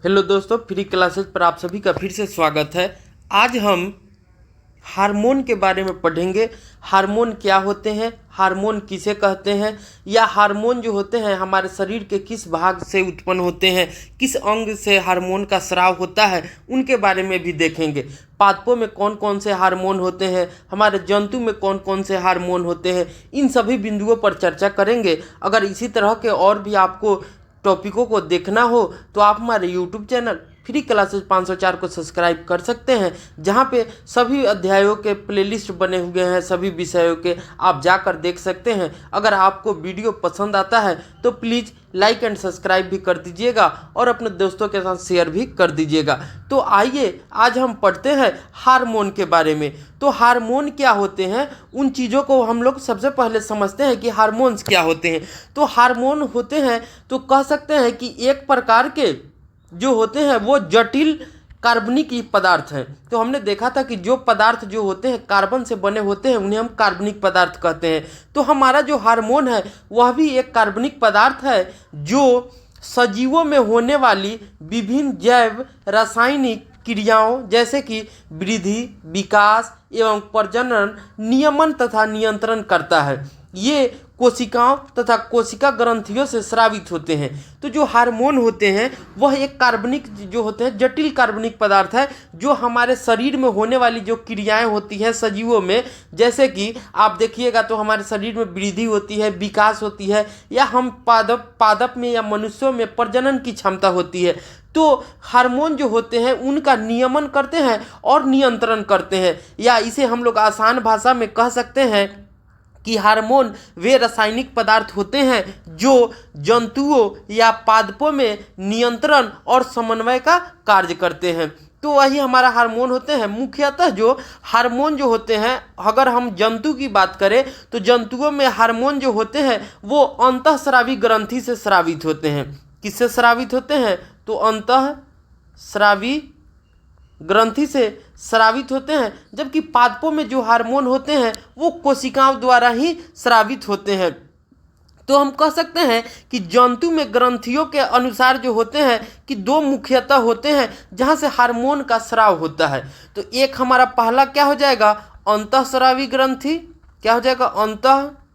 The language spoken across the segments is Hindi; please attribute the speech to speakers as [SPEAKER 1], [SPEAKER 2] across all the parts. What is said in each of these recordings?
[SPEAKER 1] हेलो दोस्तों, फ्री क्लासेस पर आप सभी का फिर से स्वागत है। आज हम हार्मोन के बारे में पढ़ेंगे। हार्मोन क्या होते हैं, हार्मोन किसे कहते हैं, या हार्मोन जो होते हैं हमारे शरीर के किस भाग से उत्पन्न होते हैं, किस अंग से हार्मोन का स्राव होता है, उनके बारे में भी देखेंगे। पादपों में कौन कौन से हार्मोन होते हैं, हमारे जंतु में कौन कौन से हार्मोन होते हैं, इन सभी बिंदुओं पर चर्चा करेंगे। अगर इसी तरह के और भी आपको टॉपिकों को देखना हो तो आप हमारे यूट्यूब चैनल फ्री क्लासेस 504 को सब्सक्राइब कर सकते हैं, जहां पे सभी अध्यायों के प्लेलिस्ट बने हुए हैं। सभी विषयों के आप जाकर देख सकते हैं। अगर आपको वीडियो पसंद आता है तो प्लीज़ लाइक एंड सब्सक्राइब भी कर दीजिएगा और अपने दोस्तों के साथ शेयर भी कर दीजिएगा। तो आइए आज हम पढ़ते हैं हार्मोन के बारे में। तो हार्मोन क्या होते हैं, उन चीज़ों को हम लोग सबसे पहले समझते हैं कि हार्मोन्स क्या होते हैं। तो हार्मोन होते हैं तो कह सकते हैं कि एक प्रकार के जो होते हैं वो जटिल कार्बनिक पदार्थ हैं। तो हमने देखा था कि जो पदार्थ जो होते हैं कार्बन से बने होते हैं उन्हें हम कार्बनिक पदार्थ कहते हैं। तो हमारा जो हार्मोन है वह भी एक कार्बनिक पदार्थ है जो सजीवों में होने वाली विभिन्न जैव रासायनिक क्रियाओं जैसे कि वृद्धि, विकास एवं प्रजनन, नियमन तथा नियंत्रण करता है। ये कोशिकाओं तथा कोशिका ग्रंथियों से स्रावित होते हैं। तो जो हार्मोन होते हैं वह एक कार्बनिक जो होते हैं जटिल कार्बनिक पदार्थ है जो हमारे शरीर में होने वाली जो क्रियाएं होती हैं सजीवों में, जैसे कि आप देखिएगा तो हमारे शरीर में वृद्धि होती है, विकास होती है, या हम पादप में या मनुष्यों में प्रजनन की क्षमता होती है। तो हार्मोन जो होते हैं उनका नियमन करते हैं और नियंत्रण करते हैं, या इसे हम लोग आसान भाषा में कह सकते हैं कि हार्मोन वे रासायनिक पदार्थ होते हैं जो जंतुओं या पादपों में नियंत्रण और समन्वय का कार्य करते हैं। तो वही हमारा हार्मोन होते हैं। मुख्यतः जो हार्मोन जो होते हैं, अगर हम जंतु की बात करें तो जंतुओं में हार्मोन जो होते हैं वो अंतःस्रावी ग्रंथि से स्रावित होते हैं। किससे स्रावित होते हैं? तो अंतःस्रावी ग्रंथि से स्रावित होते हैं। जबकि पादपों में जो हार्मोन होते हैं वो कोशिकाओं द्वारा ही स्रावित होते हैं। तो हम कह सकते हैं कि जंतु में ग्रंथियों के अनुसार जो होते हैं कि दो मुख्यतः होते हैं जहां से हार्मोन का स्राव होता है। तो एक हमारा पहला क्या हो जाएगा? अंतःस्रावी ग्रंथि। क्या हो जाएगा? अंतःस्रावी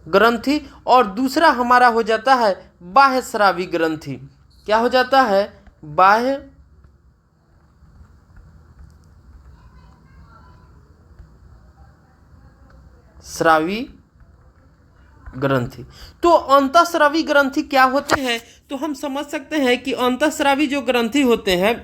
[SPEAKER 1] ग्रंथि। और दूसरा हमारा हो जाता है बाह्यस्रावी ग्रंथि। क्या हो जाता है? बाह्य स्रावी ग्रंथि। तो अंतःस्रावी ग्रंथि क्या होते हैं? तो हम समझ सकते हैं कि अंतःस्रावी जो ग्रंथि होते हैं,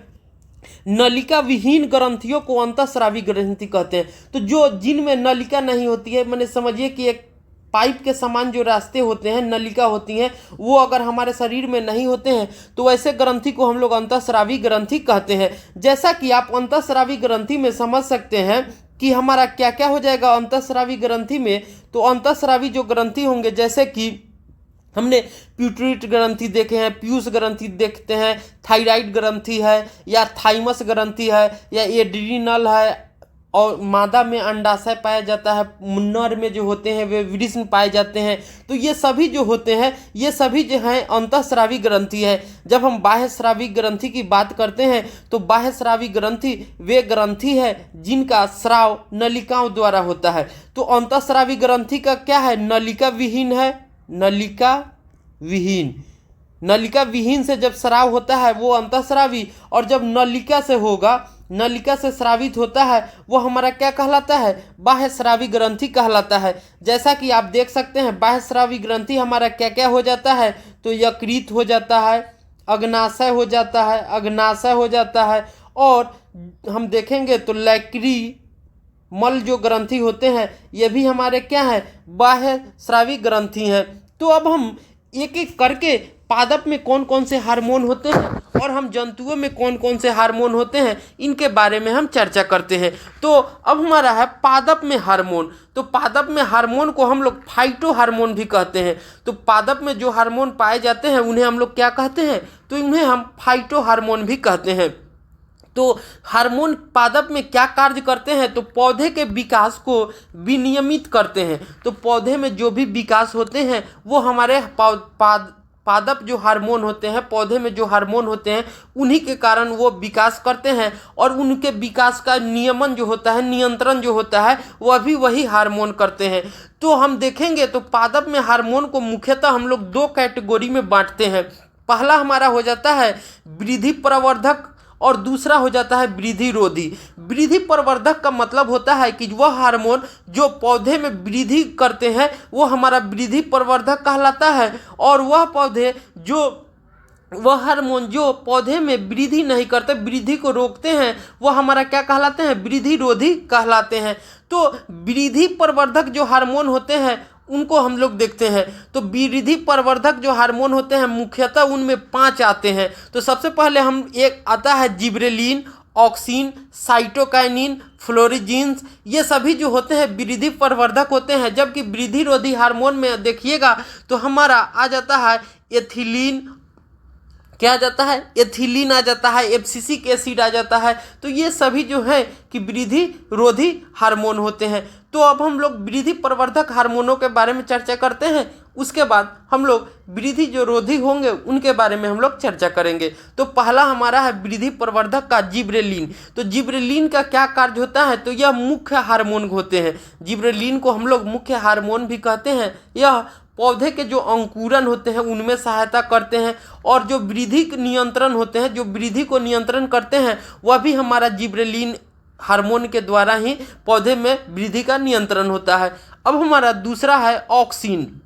[SPEAKER 1] नलिका विहीन ग्रंथियों को अंतःस्रावी ग्रंथि कहते हैं। तो जो जिनमें नलिका नहीं होती है, मैंने समझिए कि एक पाइप के समान जो रास्ते होते हैं, नलिका होती हैं, वो अगर हमारे शरीर में नहीं होते हैं तो वैसे ग्रंथि को हम लोग अंतःस्रावी ग्रंथि कहते हैं। जैसा कि आप अंतःस्रावी ग्रंथि में समझ सकते हैं कि हमारा क्या क्या हो जाएगा अंतःस्रावी ग्रंथि में। तो अंतःस्रावी जो ग्रंथि होंगे, जैसे कि हमने प्यूटरी ग्रंथि देखे हैं, पीयूष ग्रंथि देखते हैं, थायराइड ग्रंथि है, या थाइमस ग्रंथि है, या एड्रीनल है, और मादा में अंडाशय पाया जाता है, नर में जो होते हैं वे वृषण पाए जाते हैं। तो ये सभी जो होते हैं ये सभी जो हैं अंतःस्रावी ग्रंथि है। जब हम बाह्यस्रावी ग्रंथि की बात करते हैं तो बाह्यस्रावी ग्रंथि वे ग्रंथि है जिनका स्राव नलिकाओं द्वारा होता है। तो अंतःस्रावी ग्रंथि का क्या है? नलिका विहीन है। नलिका विहीन, नलिका विहीन से जब स्राव होता है वो अंतःस्रावी, और जब नलिका से होगा, नलिका से स्रावित होता है, वो हमारा क्या कहलाता है? बाह्यस्रावी ग्रंथि कहलाता है। जैसा कि आप देख सकते हैं बाह्यस्रावी ग्रंथि हमारा क्या क्या हो जाता है? तो यकृत हो जाता है, अग्नाशय हो जाता है, अग्नाशय हो जाता है, और हम देखेंगे तो लैक्री मल जो ग्रंथि होते हैं ये भी हमारे क्या है? बाह्यस्रावी ग्रंथि हैं। तो अब हम एक एक करके पादप में कौन कौन से हार्मोन होते हैं और हम जंतुओं में कौन कौन से हार्मोन होते हैं इनके बारे में हम चर्चा करते हैं। तो अब हमारा है पादप में हार्मोन। तो पादप में हार्मोन को हम लोग फाइटो हार्मोन भी कहते हैं। तो पादप में जो हार्मोन पाए जाते हैं उन्हें हम लोग क्या कहते हैं? तो इन्हें हम फाइटो हार्मोन भी कहते हैं। तो हार्मोन पादप में क्या कार्य करते हैं? तो पौधे के विकास को विनियमित करते हैं। तो पौधे में जो भी विकास होते हैं वो हमारे पादप जो हार्मोन होते हैं, पौधे में जो हार्मोन होते हैं, उन्हीं के कारण वो विकास करते हैं और उनके विकास का नियमन जो होता है, नियंत्रण जो होता है, वह भी वही हार्मोन करते हैं। तो हम देखेंगे तो पादप में हार्मोन को मुख्यतः हम लोग दो कैटेगरी में बांटते हैं। पहला हमारा हो जाता है वृद्धि प्रवर्धक और दूसरा हो जाता है वृद्धि रोधी। वृद्धि प्रवर्धक का मतलब होता है कि वह हार्मोन जो पौधे में वृद्धि करते हैं वो हमारा वृद्धि प्रवर्धक कहलाता है, और वह हार्मोन जो पौधे में वृद्धि नहीं करते, वृद्धि को रोकते हैं, वो हमारा क्या कहलाते हैं, वृद्धि रोधी कहलाते हैं। तो वृद्धि प्रवर्धक जो हार्मोन होते हैं उनको हम लोग देखते हैं। तो वृद्धि प्रवर्धक जो हार्मोन होते हैं मुख्यतः उनमें 5 आते हैं। तो सबसे पहले एक आता है जिब्रेलिन, ऑक्सिन, साइटोकाइनिन, फ्लोरिजीन्स। ये सभी जो होते हैं वृद्धि प्रवर्धक होते हैं। जबकि वृद्धि रोधी हार्मोन में देखिएगा तो हमारा आ जाता है एथिलीन, क्या आ जाता है, एथिलीन आ जाता है, एब्सिसिक एसिड आ जाता है। तो ये सभी जो है कि वृद्धि रोधी हार्मोन होते हैं। तो अब हम लोग वृद्धि प्रवर्धक हार्मोनों के बारे में चर्चा करते हैं, उसके बाद हम लोग वृद्धि जो रोधी होंगे उनके बारे में हम लोग चर्चा करेंगे। तो पहला हमारा है वृद्धि प्रवर्धक का जिब्रेलिन। तो जिब्रेलिन का क्या कार्य होता है, तो यह मुख्य हार्मोन होते हैं। जिब्रेलिन को हम लोग मुख्य हार्मोन भी कहते हैं। यह पौधे के जो अंकुरन होते हैं उनमें सहायता करते हैं, और जो वृद्धि नियंत्रण होते हैं, जो वृद्धि को नियंत्रण करते हैं, वह भी हमारा जिब्रेलिन हार्मोन के द्वारा ही पौधे में वृद्धि का नियंत्रण होता है। अब हमारा दूसरा है ऑक्सिन।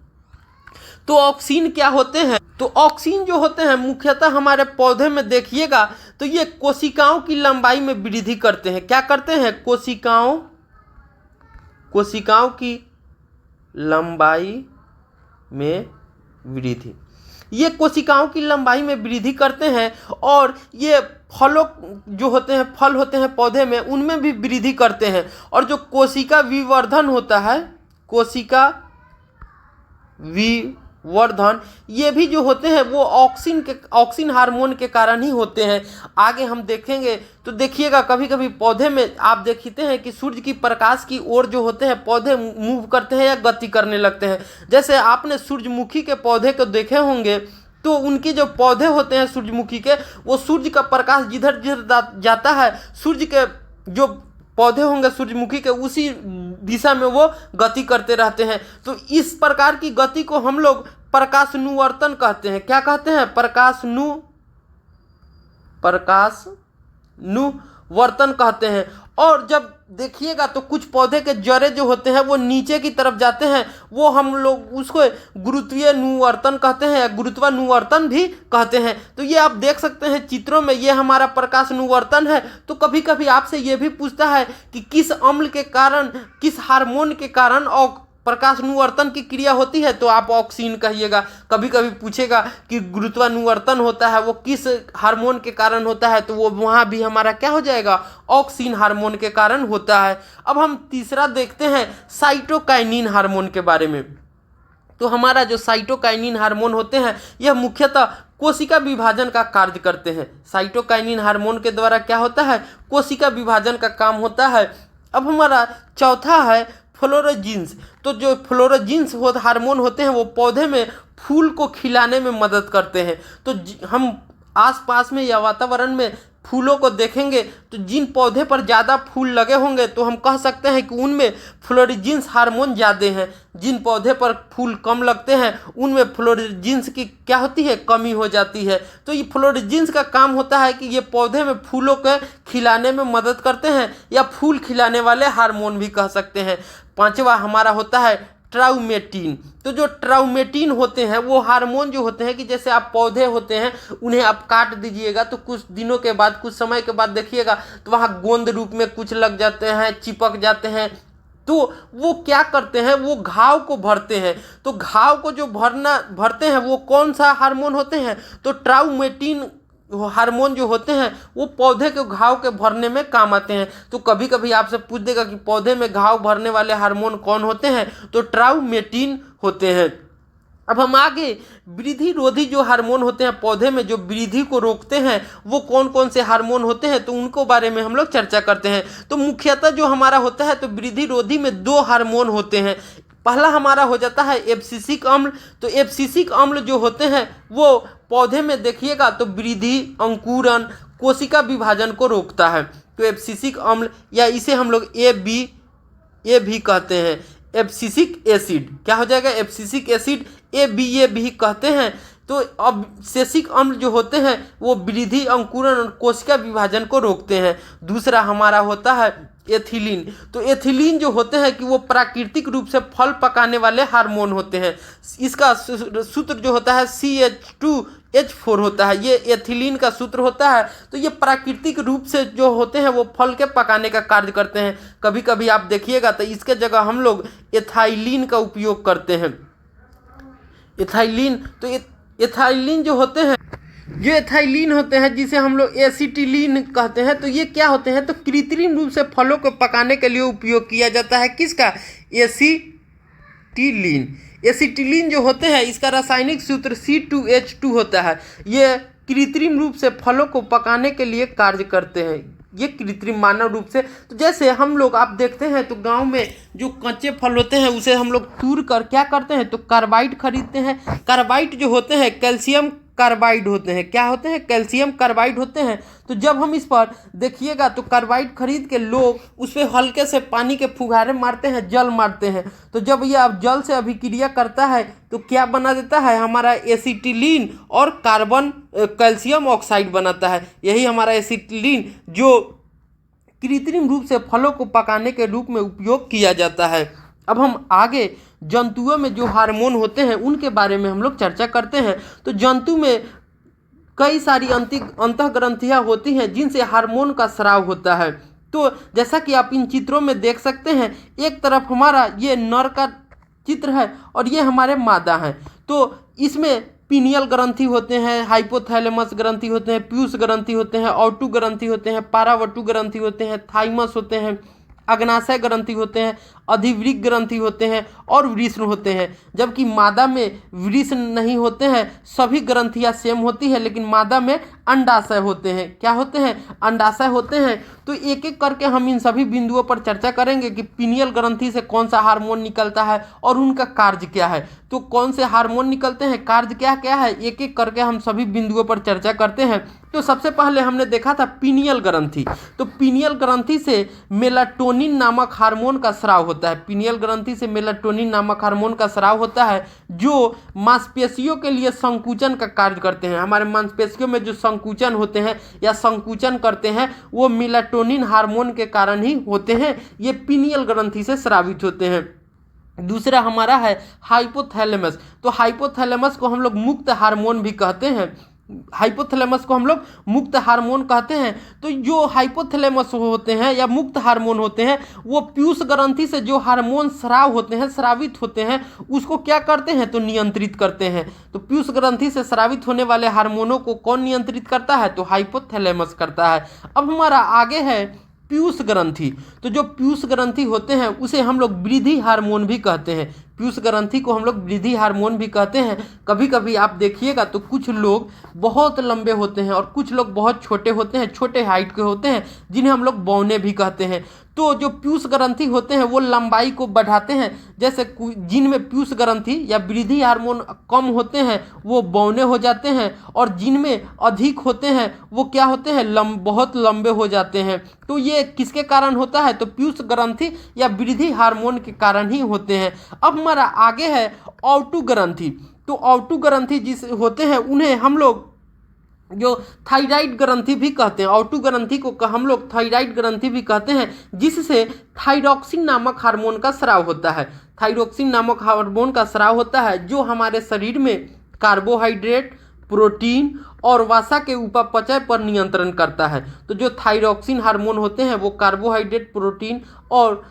[SPEAKER 1] तो ऑक्सिन क्या होते हैं, तो ऑक्सिन जो होते हैं मुख्यतः हमारे पौधे में देखिएगा तो ये कोशिकाओं की लंबाई में वृद्धि करते हैं। क्या करते हैं, कोशिकाओं की लंबाई में वृद्धि, ये कोशिकाओं की लंबाई में वृद्धि करते हैं। और ये फलों जो होते हैं, फल होते हैं पौधे में, उनमें भी वृद्धि करते हैं। और जो कोशिका विवर्धन होता है, कोशिका विवर्धन, ये भी जो होते हैं वो ऑक्सिन हार्मोन के कारण ही होते हैं। आगे हम देखेंगे तो देखिएगा कभी कभी पौधे में आप देखते हैं कि सूर्य की प्रकाश की ओर जो होते हैं पौधे मूव करते हैं या गति करने लगते हैं। जैसे आपने सूरजमुखी के पौधे को देखे होंगे, तो उनके जो पौधे होते हैं सूरजमुखी के, वो सूर्य का प्रकाश जिधर जिधर जाता है, सूर्य के जो पौधे होंगे सूरजमुखी के, उसी दिशा में वो गति करते रहते हैं। तो इस प्रकार की गति को हम लोग प्रकाशानुवर्तन कहते हैं। क्या कहते हैं, प्रकाशानुवर्तन कहते हैं। और जब देखिएगा तो कुछ पौधे के जड़े जो होते हैं वो नीचे की तरफ जाते हैं, वो हम लोग उसको गुरुत्वीयनुवर्तन कहते हैं या गुरुत्वानुवर्तन भी कहते हैं। तो ये आप देख सकते हैं चित्रों में, ये हमारा प्रकाशानुवर्तन है। तो कभी कभी आपसे ये भी पूछता है कि किस अम्ल के कारण, किस हार्मोन के कारण और प्रकाशानुवर्तन की क्रिया होती है, तो आप ऑक्सिन कहिएगा। कभी कभी पूछेगा कि गुरुत्वानुवर्तन होता है वो किस हार्मोन के कारण होता है, तो वो वहाँ भी हमारा क्या हो जाएगा, ऑक्सिन हार्मोन के कारण होता है। अब हम तीसरा देखते हैं साइटोकाइनिन हार्मोन के बारे में। तो हमारा जो साइटोकाइनिन हार्मोन होते हैं यह मुख्यतः कोशिका विभाजन का कार्य करते हैं। साइटोकाइनिन हार्मोन के द्वारा क्या होता है, कोशिका विभाजन का काम होता है। अब हमारा चौथा है फ्लोरोजीन्स। तो जो फ्लोरोजीन्स हार्मोन होते हैं वो पौधे में फूल को खिलाने में मदद करते हैं। तो हम आसपास में या वातावरण में फूलों को देखेंगे तो जिन पौधे पर ज़्यादा फूल लगे होंगे तो हम कह सकते हैं कि उनमें फ्लोरोजीन्स हार्मोन ज़्यादा हैं। जिन पौधे पर फूल कम लगते हैं उनमें फ्लोरोजीन्स की क्या होती है, कमी हो जाती है। तो ये फ्लोरोजीन्स का काम होता है कि ये पौधे में फूलों को खिलाने में मदद करते हैं, या फूल खिलाने वाले हार्मोन भी कह सकते हैं। पांचवा हमारा होता है ट्राउमेटिन। तो जो ट्राउमेटिन होते हैं वो हार्मोन जो होते हैं कि जैसे आप पौधे होते हैं उन्हें आप काट दीजिएगा तो कुछ दिनों के बाद, कुछ समय के बाद देखिएगा तो वहाँ गोंद रूप में कुछ लग जाते हैं, चिपक जाते हैं। तो वो क्या करते हैं, वो घाव को भरते हैं। तो घाव को जो भरते हैं वो कौन सा हार्मोन होते हैं, तो ट्राउमेटिन हार्मोन जो होते हैं वो पौधे के घाव के भरने में काम आते हैं। तो कभी कभी आपसे पूछ देगा कि पौधे में घाव भरने वाले हार्मोन कौन होते हैं, तो ट्राउमेटिन होते हैं। अब हम आगे वृद्धि रोधी जो हार्मोन होते हैं पौधे में जो वृद्धि को रोकते हैं वो कौन कौन से हार्मोन होते हैं, तो उनको बारे में हम लोग चर्चा करते हैं। तो मुख्यतः जो हमारा होता है तो वृद्धि रोधी में दो हार्मोन होते हैं। पहला हमारा हो जाता है एब्सिसिक अम्ल। तो एब्सिसिक अम्ल जो होते हैं वो पौधे में देखिएगा तो वृद्धि, अंकुरन, कोशिका विभाजन को रोकता है। तो एब्सिसिक अम्ल या इसे हम लोग ए भी कहते हैं। एब्सिसिक एसिड क्या हो जाएगा, एब्सिसिक एसिड ए भी कहते हैं। तो अब एब्सिसिक अम्ल जो होते हैं वो वृद्धि, अंकुरन और कोशिका विभाजन को रोकते हैं। दूसरा हमारा होता है एथिलीन। तो एथिलीन जो होते हैं कि वो प्राकृतिक रूप से फल पकाने वाले हार्मोन होते हैं। इसका सूत्र जो होता है CH2H4 होता है, ये एथिलीन का सूत्र होता है। तो ये प्राकृतिक रूप से जो होते हैं वो फल के पकाने का कार्य करते हैं। कभी कभी आप देखिएगा तो इसके जगह हम लोग एथाइलिन का उपयोग करते हैं। एथाइलिन, तो एथाइलिन जो होते हैं, जो एथाइलिन होते हैं जिसे हम लोग एसिटिलीन कहते हैं, तो ये क्या होते हैं, तो कृत्रिम रूप से फलों को पकाने के लिए उपयोग किया जाता है। किसका, एसिटिलीन। एसिटिलीन जो होते हैं इसका रासायनिक सूत्र C2H2 होता है। ये कृत्रिम रूप से फलों को पकाने के लिए कार्य करते हैं, ये कृत्रिम मानव रूप से। तो जैसे हम लोग आप देखते हैं तो गांव में जो कच्चे फल होते हैं उसे हम लोग तूर कर क्या करते हैं, तो कार्बाइड खरीदते हैं। कार्बाइड जो होते हैं कैल्शियम कार्बाइड होते हैं। क्या होते हैं, कैल्शियम कार्बाइड होते हैं। तो जब हम इस पर देखिएगा तो कार्बाइड खरीद के लोग उस पर हल्के से पानी के फुहारे मारते हैं, जल मारते हैं। तो जब ये अब जल से अभिक्रिया करता है तो क्या बना देता है, हमारा एसिटिलीन और कार्बन कैल्शियम ऑक्साइड बनाता है। यही हमारा एसिटिलीन जो कृत्रिम रूप से फलों को पकाने के रूप में उपयोग किया जाता है। अब हम आगे जंतुओं में जो हार्मोन होते हैं उनके बारे में हम लोग चर्चा करते हैं। तो जंतु में कई सारी अंतःग्रंथियां होती हैं जिनसे हार्मोन का स्राव होता है। तो जैसा कि आप इन चित्रों में देख सकते हैं, एक तरफ हमारा ये नर का चित्र है और ये हमारे मादा हैं। तो इसमें पीनियल ग्रंथि होते हैं, हाइपोथैलेमस ग्रंथि होते हैं, प्यूस ग्रंथि होते हैं, ऑटू ग्रंथि होते हैं, पारावटू ग्रंथि होते हैं, थाइमस होते हैं, अग्नाशय ग्रंथि होते हैं, अधिवृक्क ग्रंथि होते हैं और वृषण होते हैं। जबकि मादा में वृषण नहीं होते हैं, सभी ग्रंथियां सेम होती है, लेकिन मादा में अंडाशय होते हैं। क्या होते हैं, अंडाशय होते हैं। तो एक एक करके हम इन सभी बिंदुओं पर चर्चा करेंगे कि पीनियल ग्रंथि से कौन सा हार्मोन निकलता है और उनका कार्य क्या है। तो कौन से हार्मोन निकलते हैं, कार्य क्या क्या है, एक एक करके हम सभी बिंदुओं पर चर्चा करते हैं। तो सबसे पहले हमने देखा था पीनियल ग्रंथि। तो पीनियल ग्रंथि से मेलाटोनिन नामक हार्मोन का स्राव होता है। पीनियल ग्रंथि से मेलाटोनिन नामक हार्मोन का स्राव होता है जो मांसपेशियों के लिए संकुचन का कार्य करते हैं। हमारे मांसपेशियों में जो संकुचन होते हैं या संकुचन करते हैं वो मेलाटोनिन हार्मोन के कारण ही होते हैं। ये पीनियल ग्रंथि से स्रावित होते हैं। दूसरा हमारा है हाइपोथैलेमस। तो हाइपोथैलेमस को हम लोग मुक्त हार्मोन भी कहते हैं। हाइपोथैलेमस को हम लोग मुक्त हार्मोन कहते हैं। तो जो हाइपोथैलेमस होते हैं या मुक्त हार्मोन होते हैं वो पीयूष ग्रंथि से जो हार्मोन स्राव होते हैं, स्रावित होते हैं, उसको क्या करते हैं, तो नियंत्रित करते हैं। तो पीयूष ग्रंथि से स्रावित होने वाले हार्मोनों को कौन नियंत्रित करता है, तो हाइपोथैलेमस करता है। अब हमारा आगे है पीयूष ग्रंथि। तो जो पीयूष ग्रंथि होते हैं उसे हम लोग वृद्धि हार्मोन भी कहते हैं। पीयूष ग्रंथि को हम लोग वृद्धि हार्मोन भी कहते हैं। कभी कभी आप देखिएगा तो कुछ लोग बहुत लंबे होते हैं और कुछ लोग बहुत छोटे होते हैं, छोटे हाइट के होते हैं, जिन्हें हम लोग बौने भी कहते हैं। तो जो पीयूष ग्रंथि होते हैं वो लंबाई को बढ़ाते हैं। जैसे जिनमें पीयूष ग्रंथि या वृद्धि हार्मोन कम होते हैं वो बौने हो जाते हैं, और जिनमें अधिक होते हैं वो क्या होते हैं, बहुत लंबे हो जाते हैं। तो ये किसके कारण होता है, तो पीयूष ग्रंथि या वृद्धि हार्मोन के कारण ही होते हैं। अब हमारा आगे है ऑटू ग्रंथि। तो ऑटू ग्रंथि जिस होते हैं उन्हें हम लोग जो थायराइड ग्रंथि भी कहते हैं। ऑटू ग्रंथि को हम लोग थायराइड ग्रंथि भी कहते हैं, जिससे थायरॉक्सिन नामक हार्मोन का स्राव होता है। थायरॉक्सिन नामक हार्मोन का स्राव होता है जो हमारे शरीर में कार्बोहाइड्रेट, प्रोटीन और वसा के उपापचय पर नियंत्रण करता है। तो जो थायरॉक्सिन हार्मोन होते हैं वो कार्बोहाइड्रेट, प्रोटीन और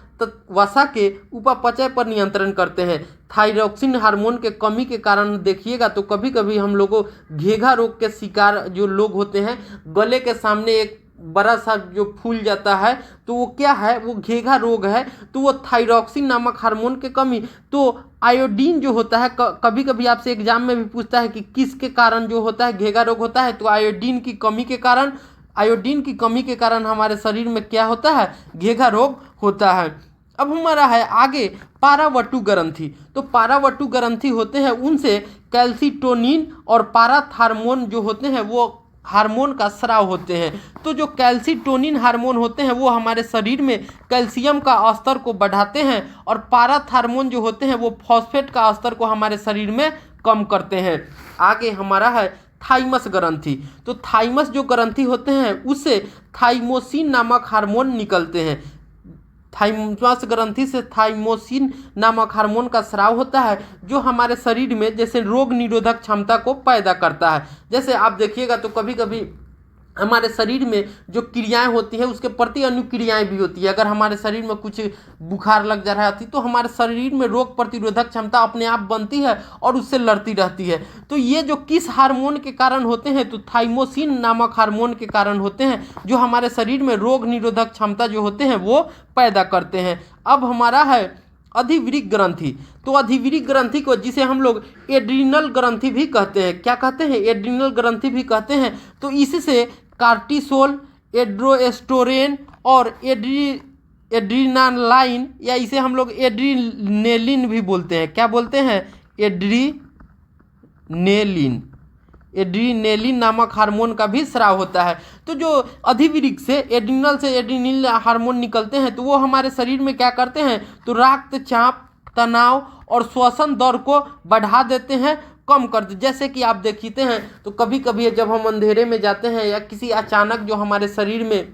[SPEAKER 1] वसा के उपापचय पर नियंत्रण करते हैं। थायरॉक्सिन हार्मोन के कमी के कारण देखिएगा तो कभी कभी हम लोगों घेघा रोग के शिकार जो लोग होते हैं, गले के सामने एक बड़ा सा जो फूल जाता है, तो वो क्या है, वो घेघा रोग है। तो वो थायरॉक्सिन नामक हार्मोन की कमी। तो आयोडीन जो होता है, कभी कभी आपसे एग्जाम में भी पूछता है कि किसके कारण जो होता है घेघा रोग होता है, तो आयोडीन की कमी के कारण। आयोडीन की कमी के कारण हमारे शरीर में क्या होता है, घेघा रोग होता है। अब हमारा है आगे पारावटु ग्रंथि। तो पारावटु ग्रंथि होते हैं, उनसे कैल्सिटोनिन और पाराथार्मोन जो होते हैं वो हार्मोन का स्राव होते हैं। तो जो कैल्सिटोनिन हार्मोन होते हैं वो हमारे शरीर में कैल्शियम का स्तर को बढ़ाते हैं, और पाराथार्मोन जो होते हैं वो फॉस्फेट का स्तर को हमारे शरीर में कम करते हैं। आगे हमारा है थाइमस ग्रंथि। तो थाइमस जो ग्रंथि होते हैं उससे थाइमोसिन नामक हार्मोन निकलते हैं। थाइमस ग्रंथि से थाइमोसिन नामक हार्मोन का स्राव होता है, जो हमारे शरीर में जैसे रोग निरोधक क्षमता को पैदा करता है। जैसे आप देखिएगा तो कभी कभी हमारे शरीर में जो क्रियाएं होती हैं उसके प्रति अनुक्रियाएं भी होती है। अगर हमारे शरीर में कुछ बुखार लग जा रहा थी तो हमारे शरीर में रोग प्रतिरोधक क्षमता अपने आप बनती है और उससे लड़ती रहती है। तो ये जो किस हार्मोन के कारण होते हैं, तो थाइमोसिन नामक हार्मोन के कारण होते हैं, जो हमारे शरीर में रोग निरोधक क्षमता जो होते हैं वो पैदा करते हैं। अब हमारा है अधिवृक्क ग्रंथि। तो अधिवृक्क ग्रंथि को, जिसे हम लोग एड्रिनल ग्रंथि भी कहते हैं, क्या कहते हैं, एड्रिनल ग्रंथि भी कहते हैं। तो इससे कार्टिसोल, एड्रोस्टेरोन और एड्रीनालाइन, या इसे हम लोग एड्रीनेलिन भी बोलते हैं। क्या बोलते हैं, एड्रीनेलिन। एड्रीनेलिन नामक हार्मोन का भी स्राव होता है। तो जो अधिवृक्क से एड्रिनल से एड्रीनिल हार्मोन निकलते हैं, तो वो हमारे शरीर में क्या करते हैं, तो रक्तचाप, तनाव और श्वसन दर को बढ़ा देते हैं, कम कर दे। जैसे कि आप देखते हैं तो कभी कभी जब हम अंधेरे में जाते हैं या किसी अचानक जो हमारे शरीर में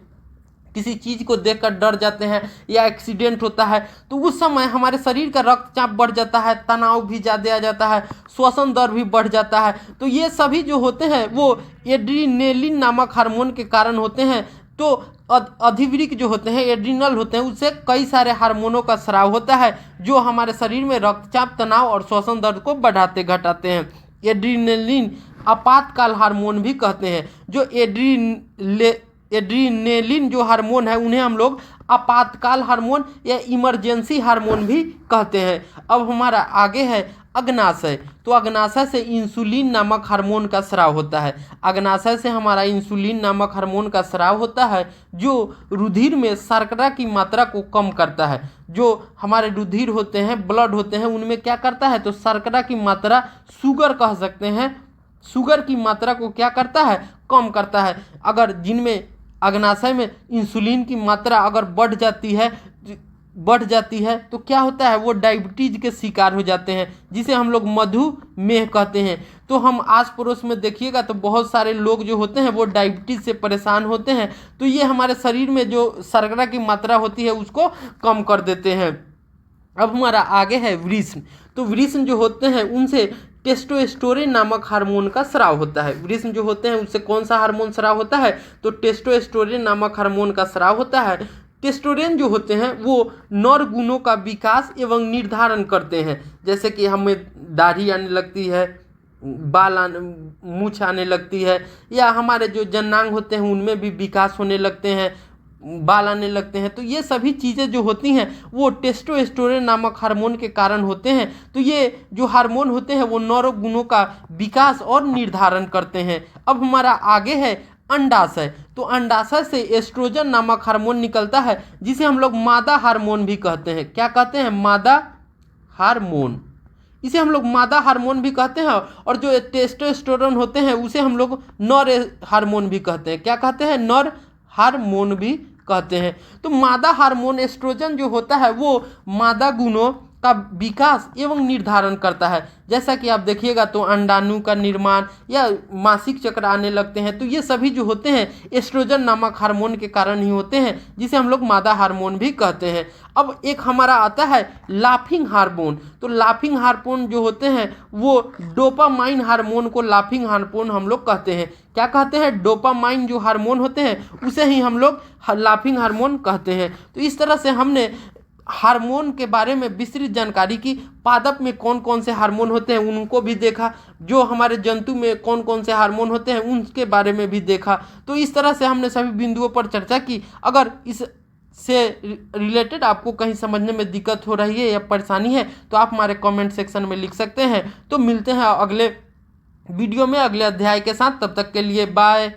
[SPEAKER 1] किसी चीज़ को देखकर डर जाते हैं या एक्सीडेंट होता है, तो उस समय हमारे शरीर का रक्तचाप बढ़ जाता है, तनाव भी ज़्यादा आ जाता है, श्वसन दर भी बढ़ जाता है। तो ये सभी जो होते हैं वो एड्रीनेलिन नामक हार्मोन के कारण होते हैं। तो अधिवृक्क जो होते हैं, एड्रिनल होते हैं, उससे कई सारे हार्मोनों का स्राव होता है जो हमारे शरीर में रक्तचाप, तनाव और श्वसन दर्द को बढ़ाते घटाते हैं। एड्रीनेलिन आपातकाल हार्मोन भी कहते हैं। जो एड्रीनेलिन जो हार्मोन है उन्हें हम लोग आपातकाल हार्मोन या इमरजेंसी हार्मोन भी कहते हैं। अब हमारा आगे है अग्नाशय। तो अग्नाशय से इंसुलिन नामक हार्मोन का स्राव होता है। अग्नाशय से हमारा इंसुलिन नामक हार्मोन का स्राव होता है, जो रुधिर में शर्करा की मात्रा को कम करता है। जो हमारे रुधिर होते हैं, ब्लड होते हैं, उनमें क्या करता है, तो शर्करा की मात्रा, शुगर कह सकते हैं, शुगर की मात्रा को क्या करता है, कम करता है। अगर जिनमें अग्नाशय में इंसुलिन की मात्रा अगर बढ़ जाती है तो क्या होता है, वो डायबिटीज के शिकार हो जाते हैं, जिसे हम लोग मधुमेह कहते हैं। तो हम आस पड़ोस में देखिएगा तो बहुत सारे लोग जो होते हैं वो डायबिटीज से परेशान होते हैं। तो ये हमारे शरीर में जो शर्करा की मात्रा होती है उसको कम कर देते हैं। अब हमारा आगे है वृषण। तो वृषण जो होते हैं उनसे टेस्टोस्टेरोन नामक हार्मोन का स्राव होता है। वृषण जो होते हैं उससे कौन सा हार्मोन स्राव होता है, तो टेस्टोस्टेरोन नामक हार्मोन का स्राव होता है। टेस्टोस्टेरोन जो होते हैं वो नर गुणों का विकास एवं निर्धारण करते हैं। जैसे कि हमें दाढ़ी आने लगती है, मूछ आने लगती है, या हमारे जो जनांग होते हैं उनमें भी विकास होने लगते हैं, बाल आने लगते हैं। तो ये सभी चीज़ें जो होती हैं वो टेस्टोस्टेरोन नामक हार्मोन के कारण होते हैं। तो ये जो हार्मोन होते हैं वो नर गुणों का विकास और निर्धारण करते हैं। अब हमारा आगे है अंडाशय। तो अंडाशय से एस्ट्रोजन नामक हार्मोन निकलता है, जिसे हम लोग मादा हार्मोन भी कहते हैं। क्या कहते हैं, मादा हार्मोन। इसे हम लोग मादा हार्मोन भी कहते हैं। और जो टेस्टोस्टेरोन होते हैं उसे हम लोग नर हार्मोन भी कहते हैं। क्या कहते हैं, नर हार्मोन भी कहते हैं। तो मादा हार्मोन एस्ट्रोजन जो होता है वो मादा गुणों का विकास एवं निर्धारण करता है। जैसा कि आप देखिएगा तो अंडाणु का निर्माण या मासिक चक्र आने लगते हैं, तो ये सभी जो होते हैं एस्ट्रोजन नामक हार्मोन के कारण ही होते हैं, जिसे हम लोग मादा हार्मोन भी कहते हैं। अब एक हमारा आता है लाफिंग हार्मोन। तो लाफिंग हार्मोन जो होते हैं वो डोपामाइन हार्मोन को लाफिंग हार्मोन हम लोग कहते हैं। क्या कहते हैं, डोपामाइन जो हार्मोन होते हैं उसे ही हम लोग लाफिंग हार्मोन कहते हैं। तो इस तरह से हमने हार्मोन के बारे में विस्तृत जानकारी की। पादप में कौन कौन से हार्मोन होते हैं उनको भी देखा, जो हमारे जंतु में कौन कौन से हार्मोन होते हैं उनके बारे में भी देखा। तो इस तरह से हमने सभी बिंदुओं पर चर्चा की। अगर इस से रिलेटेड आपको कहीं समझने में दिक्कत हो रही है या परेशानी है तो आप हमारे कमेंट सेक्शन में लिख सकते हैं। तो मिलते हैं अगले वीडियो में अगले अध्याय के साथ, तब तक के लिए बाय।